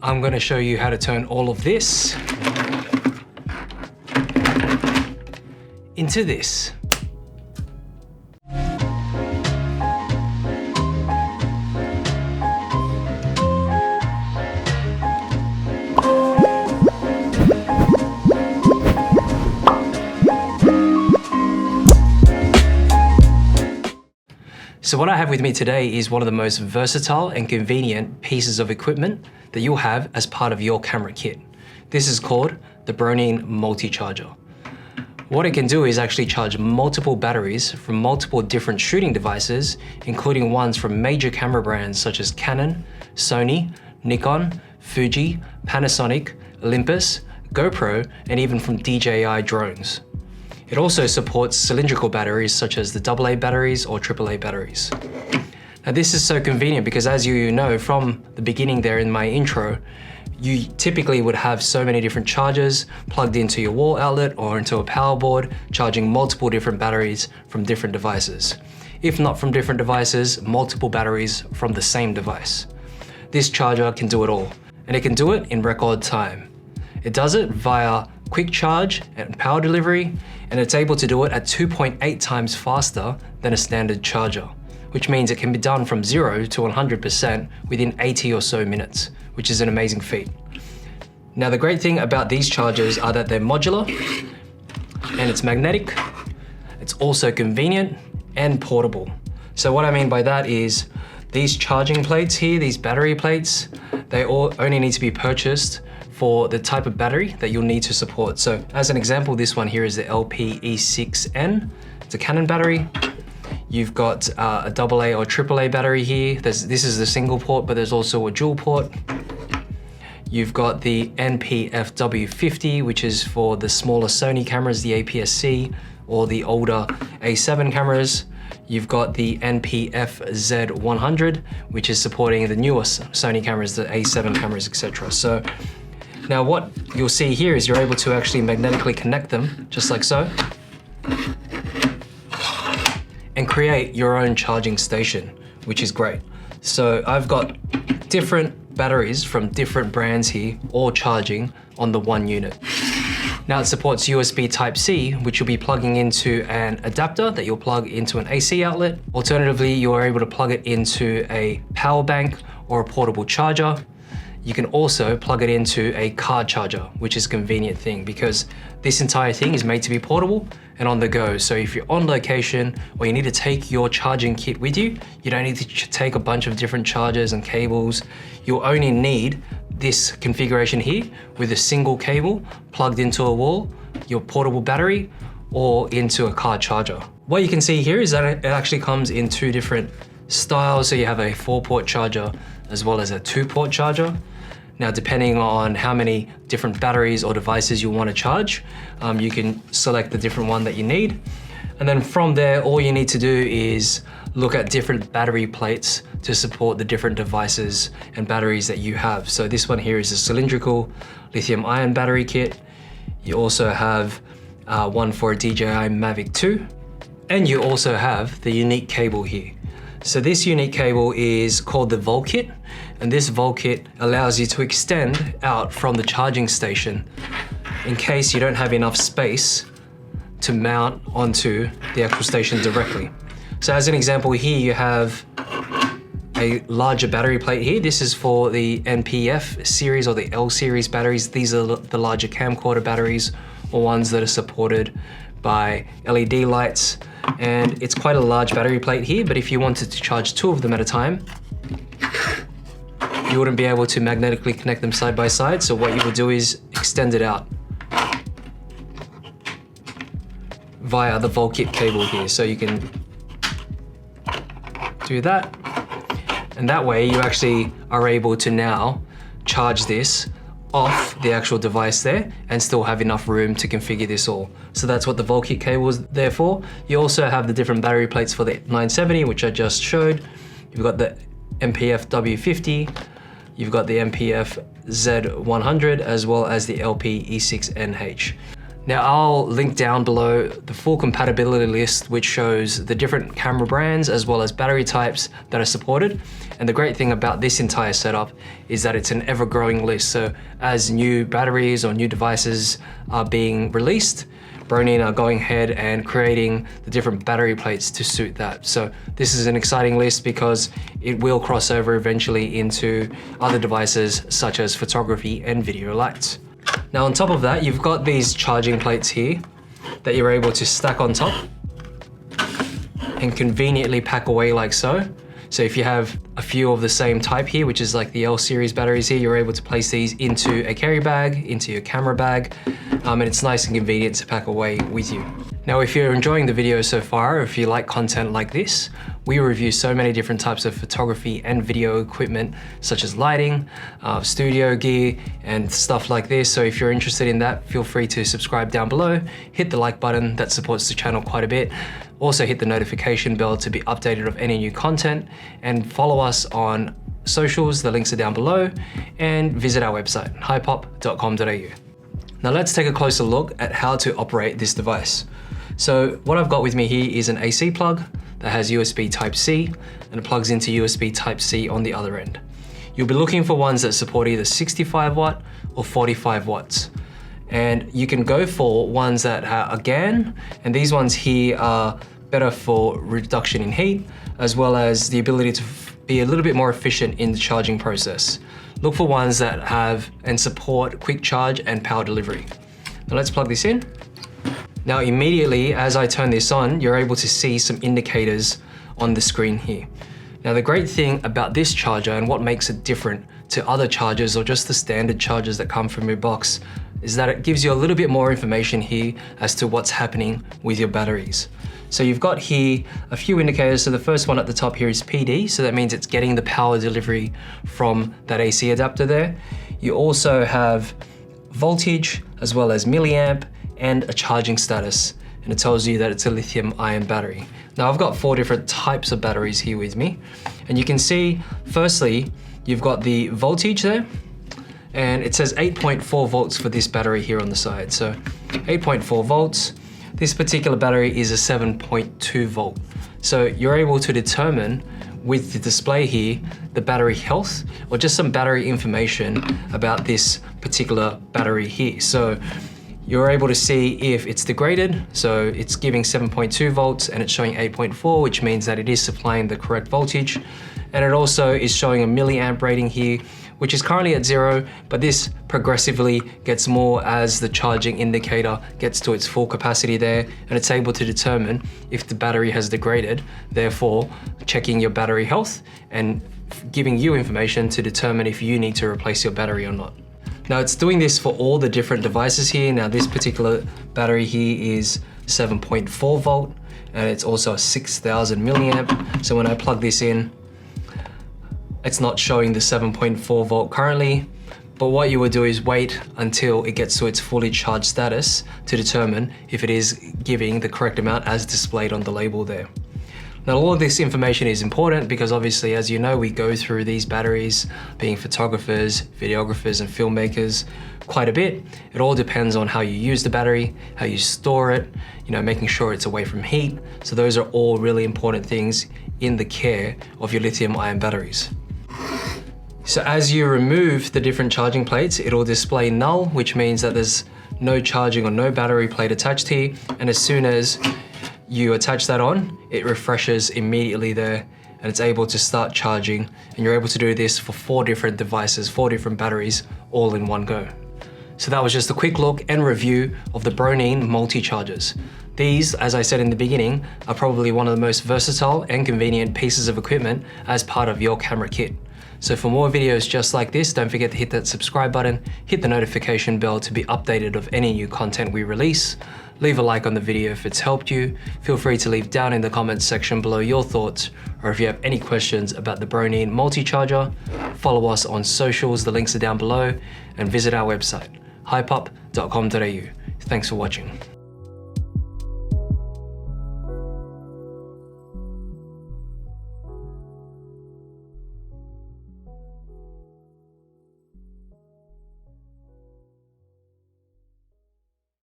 I'm going to show you how to turn all of this into this. So what I have with me today is one of the most versatile and convenient pieces of equipment that you'll have as part of your camera kit. This is called the Bronine multi-charger. What it can do is actually charge multiple batteries from multiple different shooting devices, including ones from major camera brands such as Canon, Sony, Nikon, Fuji, Panasonic, Olympus, GoPro, and even from DJI drones. It also supports cylindrical batteries such as the AA batteries or AAA batteries. Now this is so convenient because, as you know from the beginning there in my intro, you typically would have so many different chargers plugged into your wall outlet or into a power board, charging multiple different batteries from different devices. If not from different devices, multiple batteries from the same device. This charger can do it all, and it can do it in record time. It does it via quick charge and power delivery, and it's able to do it at 2.8 times faster than a standard charger, which means it can be done from 0 to 100% within 80 or so minutes, which is an amazing feat. Now the great thing about these chargers are that they're modular, and it's magnetic, it's also convenient and portable. So what I mean by that is these charging plates here, these battery plates, they all only need to be purchased for the type of battery that you'll need to support. So as an example, this one here is the LPE6N. It's a Canon battery. You've got a AA or AAA battery here. This is the single port, but there's also a dual port. You've got the NPF-W50, which is for the smaller Sony cameras, the APS-C, or the older A7 cameras. You've got the NPF-Z100, which is supporting the newer Sony cameras, the A7 cameras, etc. So now what you'll see here is you're able to actually magnetically connect them, just like so, and create your own charging station, which is great. So I've got different batteries from different brands here, all charging on the one unit. Now it supports USB Type-C, which you'll be plugging into an adapter that you'll plug into an AC outlet. Alternatively, you are able to plug it into a power bank or a portable charger. You can also plug it into a car charger, which is a convenient thing because this entire thing is made to be portable and on the go. So if you're on location or you need to take your charging kit with you, you don't need to take a bunch of different chargers and cables. You'll only need this configuration here with a single cable plugged into a wall, your portable battery, or into a car charger. What you can see here is that it actually comes in two different styles. So you have a 4-port charger as well as a 2-port charger. Now, depending on how many different batteries or devices you want to charge, you can select the different one that you need. And then from there, all you need to do is look at different battery plates to support the different devices and batteries that you have. So this one here is a cylindrical lithium ion battery kit. You also have one for a DJI Mavic 2, and you also have the unique cable here. So this unique cable is called the Vol Kit, and this Vol Kit allows you to extend out from the charging station in case you don't have enough space to mount onto the actual station directly. So as an example here, you have a larger battery plate here. This is for the NPF series or the L series batteries. These are the larger camcorder batteries or ones that are supported by LED lights. And it's quite a large battery plate here, but if you wanted to charge 2 of them at a time, you wouldn't be able to magnetically connect them side by side. So what you would do is extend it out via the Vol Kit cable here. So you can do that. And that way you actually are able to now charge this off the actual device there and still have enough room to configure this all. So that's what the Vol Kit cable is there for. You also have the different battery plates for the 970, which I just showed. You've got the NPF W50, you've got the NPF Z100, as well as the LPE6NH. Now I'll link down below the full compatibility list, which shows the different camera brands as well as battery types that are supported. And the great thing about this entire setup is that it's an ever-growing list. So as new batteries or new devices are being released, Bronine are going ahead and creating the different battery plates to suit that. So this is an exciting list because it will cross over eventually into other devices such as photography and video lights. Now on top of that, you've got these charging plates here that you're able to stack on top and conveniently pack away like so. So if you have a few of the same type here, which is like the L series batteries here, you're able to place these into a carry bag, into your camera bag, and it's nice and convenient to pack away with you. Now, if you're enjoying the video so far, if you like content like this, we review so many different types of photography and video equipment, such as lighting, studio gear, and stuff like this. So if you're interested in that, feel free to subscribe down below, hit the like button, that supports the channel quite a bit. Also hit the notification bell to be updated of any new content, and follow us on socials, the links are down below, and visit our website, hypop.com.au. Now let's take a closer look at how to operate this device. So what I've got with me here is an AC plug that has USB Type-C, and it plugs into USB Type-C on the other end. You'll be looking for ones that support either 65 watt or 45 watts. And you can go for ones that are GaN, and these ones here are better for reduction in heat, as well as the ability to be a little bit more efficient in the charging process. Look for ones that have and support quick charge and power delivery. Now let's plug this in. Now immediately as I turn this on, you're able to see some indicators on the screen here. Now the great thing about this charger and what makes it different to other chargers or just the standard chargers that come from your box is that it gives you a little bit more information here as to what's happening with your batteries. So you've got here a few indicators. So the first one at the top here is PD. So that means it's getting the power delivery from that AC adapter there. You also have voltage as well as milliamp and a charging status. And it tells you that it's a lithium-ion battery. Now I've got 4 different types of batteries here with me. And you can see, firstly, you've got the voltage there. And it says 8.4 volts for this battery here on the side. So 8.4 volts. This particular battery is a 7.2 volt. So you're able to determine with the display here, the battery health, or just some battery information about this particular battery here. So you're able to see if it's degraded. So it's giving 7.2 volts and it's showing 8.4, which means that it is supplying the correct voltage. And it also is showing a milliamp rating here, which is currently at 0, but this progressively gets more as the charging indicator gets to its full capacity there, and it's able to determine if the battery has degraded, therefore checking your battery health and giving you information to determine if you need to replace your battery or not. Now it's doing this for all the different devices here. Now this particular battery here is 7.4 volt, and it's also a 6000 milliamp. So when I plug this in, it's not showing the 7.4 volt currently, but what you would do is wait until it gets to its fully charged status to determine if it is giving the correct amount as displayed on the label there. Now all of this information is important because obviously, as you know, we go through these batteries, being photographers, videographers, and filmmakers quite a bit. It all depends on how you use the battery, how you store it, making sure it's away from heat. So those are all really important things in the care of your lithium-ion batteries. So as you remove the different charging plates, it'll display null, which means that there's no charging or no battery plate attached here. And as soon as you attach that on, it refreshes immediately there and it's able to start charging. And you're able to do this for 4 different devices, 4 different batteries, all in one go. So that was just a quick look and review of the Bronine multi-chargers. These, as I said in the beginning, are probably one of the most versatile and convenient pieces of equipment as part of your camera kit. So for more videos just like this, don't forget to hit that subscribe button, hit the notification bell to be updated of any new content we release. Leave a like on the video if it's helped you. Feel free to leave down in the comments section below your thoughts, or if you have any questions about the Bronine multi-charger, follow us on socials, the links are down below, and visit our website, hypop.com.au. Thanks for watching.